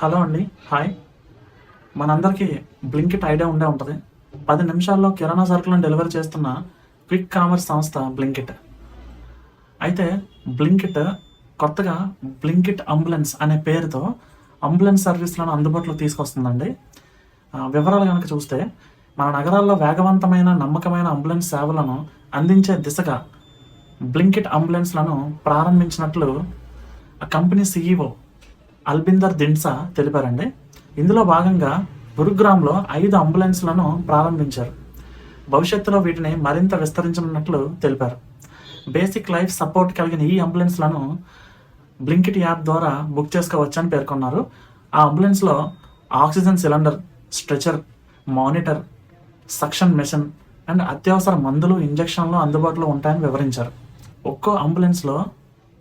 Hello అండి, hi. మనందరికీ Blinkit idea ఉంటుంది. 10 నిమిషాల్లో కిరాణా సరుకులను డెలివరీ చేస్తున్న క్విక్ కామర్స్ సంస్థ బ్లింకిట్. అయితే బ్లింకిట్ కొత్తగా బ్లింకిట్ అంబులెన్స్ అనే పేరుతో అంబులెన్స్ సర్వీస్లను అందుబాటులోకి తీసుకొస్తుందండి. వివరాలు కనుక చూస్తే, మన నగరాల్లో వేగవంతమైన నమ్మకమైన అంబులెన్స్ సేవలను అందించే దిశగా బ్లింకిట్ అంబులెన్స్లను ప్రారంభించినట్లు ఆ కంపెనీ CEO అల్బిందర్ దిండ్సా తెలిపారండి. ఇందులో భాగంగా గురుగ్రామ్లో 5 అంబులెన్స్లను ప్రారంభించారు. భవిష్యత్తులో వీటిని మరింత విస్తరించనున్నట్లు తెలిపారు. బేసిక్ లైఫ్ సపోర్ట్ కలిగిన ఈ అంబులెన్స్లను బ్లింకిట్ యాప్ ద్వారా బుక్ చేసుకోవచ్చని పేర్కొన్నారు. ఆ అంబులెన్స్లో oxygen cylinder, stretcher, monitor, suction machine and అత్యవసర మందులు, ఇంజెక్షన్లు అందుబాటులో ఉంటాయని వివరించారు. ఒక్కో అంబులెన్స్లో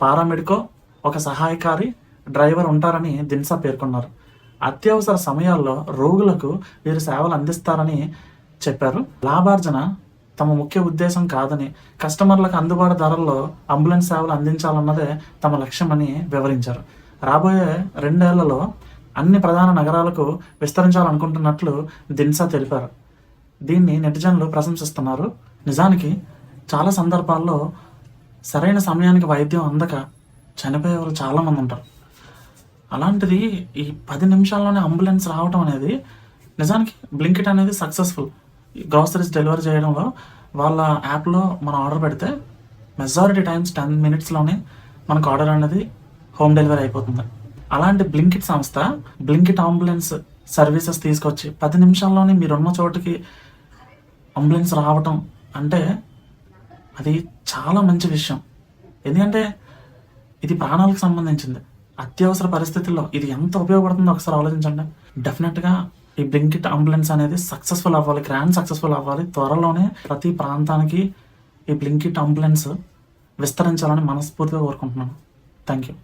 పారామెడికో, ఒక సహాయకారి, డ్రైవర్ ఉంటారని దిన్సా పేర్కొన్నారు. అత్యవసర సమయాల్లో రోగులకు వీరు సేవలు అందిస్తారని చెప్పారు. లాభార్జన తమ ముఖ్య ఉద్దేశం కాదని, కస్టమర్లకు అందుబాటు ధరల్లో అంబులెన్స్ సేవలు అందించాలన్నదే తమ లక్ష్యమని వివరించారు. రాబోయే 2 ఏళ్లలో అన్ని ప్రధాన నగరాలకు విస్తరించాలనుకుంటున్నట్లు దిన్సా తెలిపారు. దీన్ని నెటిజన్లు ప్రశంసిస్తున్నారు. నిజానికి చాలా సందర్భాల్లో సరైన సమయానికి వైద్యం అందక చనిపోయేవారు చాలామంది ఉంటారు. అలాంటిది ఈ 10 నిమిషాల్లోనే అంబులెన్స్ రావడం అనేది, నిజానికి బ్లింకిట్ అనేది సక్సెస్ఫుల్. గ్రాసరీస్ డెలివరీ చేయడంలో వాళ్ళ యాప్లో మనం ఆర్డర్ పెడితే మెజారిటీ టైమ్స్ 10 మినిట్స్లోనే మనకు ఆర్డర్ అనేది హోమ్ డెలివరీ అయిపోతుంది. అలాంటి బ్లింకిట్ సంస్థ బ్లింకిట్ అంబులెన్స్ సర్వీసెస్ తీసుకొచ్చి 10 నిమిషాల్లోనే మీరున్న చోటుకి అంబులెన్స్ రావటం అంటే అది చాలా మంచి విషయం. ఎందుకంటే ఇది ప్రాణాలకు సంబంధించింది. అత్యవసర పరిస్థితుల్లో ఇది ఎంత ఉపయోగపడుతుందో ఒకసారి ఆలోచించండి. డెఫినెట్గా ఈ బ్లింకిట్ అంబులెన్స్ అనేది సక్సెస్ఫుల్ అవ్వాలి, గ్రాండ్ సక్సెస్ఫుల్ అవ్వాలి. త్వరలోనే ప్రతి ప్రాంతానికి ఈ బ్లింకిట్ అంబులెన్స్ విస్తరించాలని మనస్ఫూర్తిగా కోరుకుంటున్నాను. Thank you.